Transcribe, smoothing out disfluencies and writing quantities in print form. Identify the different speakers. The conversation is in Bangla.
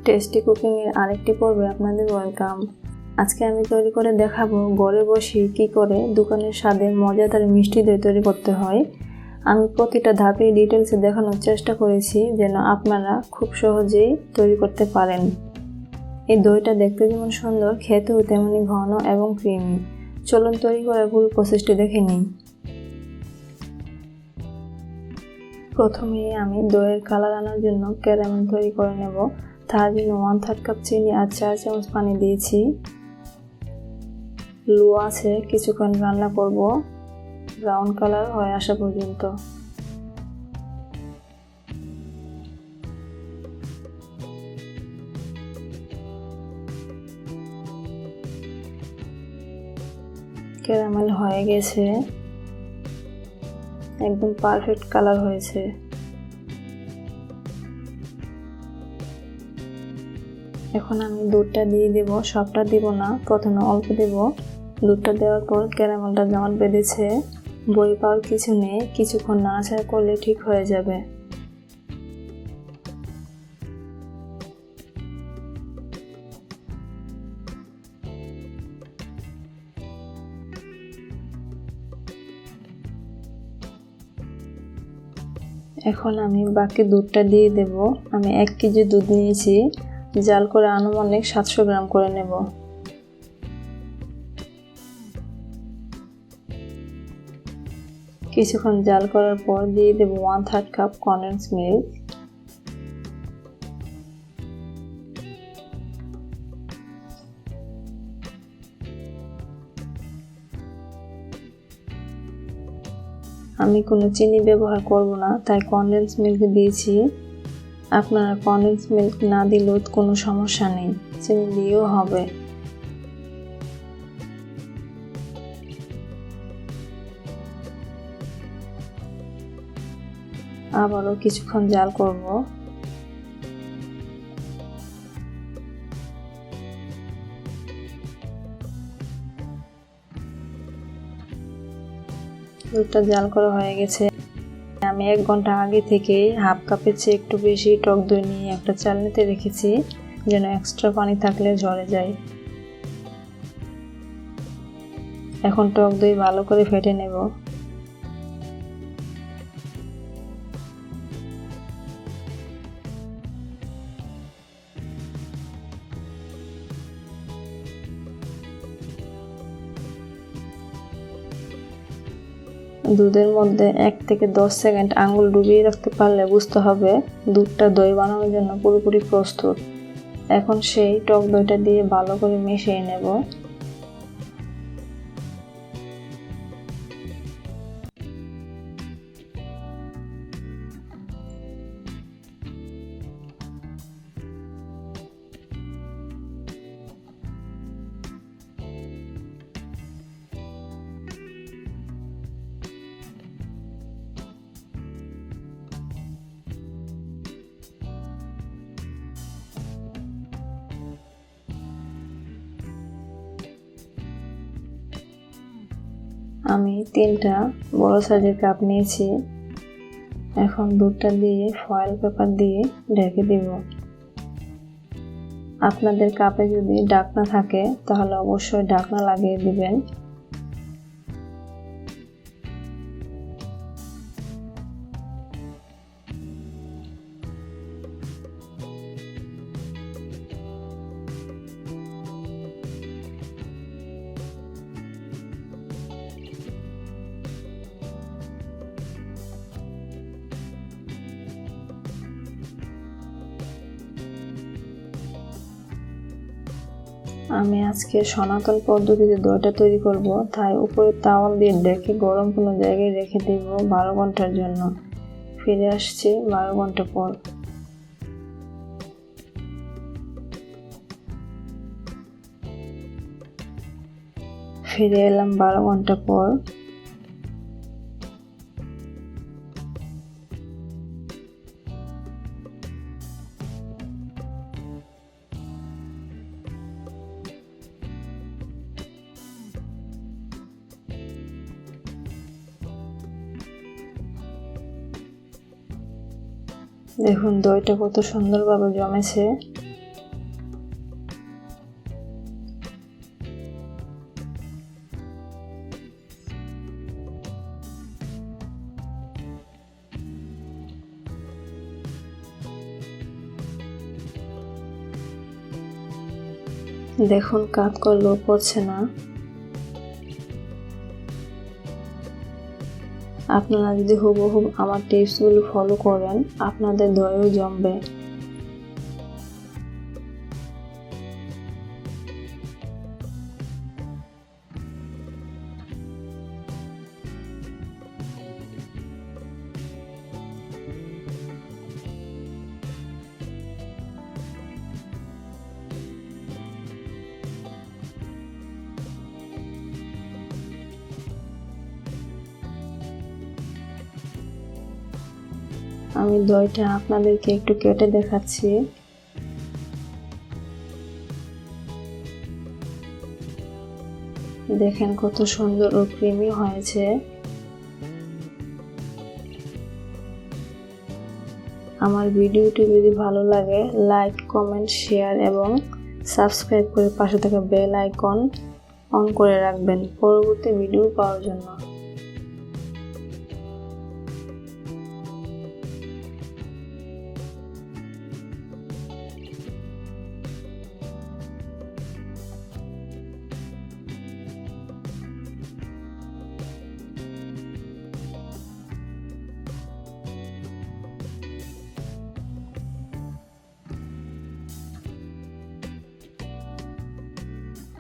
Speaker 1: টেস্টি কুকিং এর আরেকটি পর্বে আপনাদের ওয়েলকাম। আজকে আমি তৈরি করে দেখাবো ঘরে বসে কি করে দোকানের স্বাদে মজাদার মিষ্টি দই তৈরি করতে হয়। আমি প্রতিটা ধাপে ডিটেইলসে দেখানোর চেষ্টা করেছি যেন আপনারা খুব সহজেই তৈরি করতে পারেন। এই দইটা দেখতে যেমন সুন্দর, খেতেও তেমনি ঘন এবং ক্রিমি। চলুন তৈরি করার পুরো প্রসেসটি দেখে নিই। প্রথমে আমি দইয়ের কালার আনার জন্য ক্যারামেল তৈরি করে নেব। তার জন্য 1/3 কাপ চিনি আর 4 চামচ পানি দিয়েছি। লো আছে কিছুক্ষণ রান্না করব ব্রাউন কালার হয়ে আসা পর্যন্ত। ক্যারামেল হয়ে গেছে, একদম পারফেক্ট কালার হয়েছে। এখন আমি দুধটা দিয়ে দেব, সবটা দিব না, প্রথমে অল্প দেব। দুধটা দেওয়ার পর ক্যারামেলটা জমাট বেঁধেছে, বড়ি পাওয়ার কিছু নেই, কিছুক্ষণ নাড়াচাড়া করলে ঠিক হয়ে যাবে। এখন আমি বাকি দুধটা দিয়ে দেব। আমি 1 কেজি দুধ নিয়েছি, জাল করে আনুমানিক 700 গ্রাম করে নেব। কিছুক্ষণ জাল করার পর দিয়ে দেব 1/3 কাপ কনডেন্স মিল্ক। আমি কোনো চিনি ব্যবহার করব না, তাই কনডেন্স মিল্ক দিয়েছি। আপনারা কনডেন্স মিল্ক না দিলেও কোনো সমস্যা নেই, চিনি দিয়েও হবে। আবারও কিছুক্ষণ জাল করব। দুধটা জাল করা হয়ে গেছে। আমি 1 ঘন্টা আগে থেকে হাফ কাপের চেয়ে একটু বেশি টক দই নিয়ে একটা চালনিতে রেখেছি, যেন এক্সট্রা পানি থাকলে ঝরে যায়। এখন টক দই ভালো করে ফেটে নেব। দুধের মধ্যে 1 থেকে 10 সেকেন্ড আঙুল ডুবিয়ে রাখতে পারলে বুঝতে হবে দুধটা দই বানানোর জন্য পুরোপুরি প্রস্তুত। এখন সেই টক দইটা দিয়ে ভালো করে মিশিয়ে নেব। আমি 3টা বড় সাইজের কাপ নিয়েছি। এখন দুধটা দিয়ে ফয়েল পেপার দিয়ে ঢেকে দিব। আপনাদের কাপে যদি ঢাকনা থাকে তাহলে অবশ্যই ঢাকনা লাগিয়ে দিবেন। আমি আজকে সনাতন পদ্ধতিতে দইটা তৈরি করব, তাই উপরে তাওয়াল দিয়ে ঢেকে গরম কোনো জায়গায় রেখে দেব 12 ঘন্টার জন্য। ফিরে আসছি 12 ঘন্টা পর। ফিরে এলাম 12 ঘন্টা পর। দেখুন দইটা কত সুন্দরভাবে জমেছে। দেখুন কাট করলেও পড়ছে না। আপনারা যদি হুবহু আমার টিপসগুলো ফলো করেন, আপনাদের দইও জমবে। আমি দইটা আপনাদেরকে একটু কেটে দেখাচ্ছি। দেখেন কত সুন্দর ও ক্রিমি হয়েছে। আমার ভিডিওটি যদি ভালো লাগে লাইক, কমেন্ট, শেয়ার এবং সাবস্ক্রাইব করে পাশে থাকা বেল আইকন অন করে রাখবেন পরবর্তী ভিডিও পাওয়ার জন্য।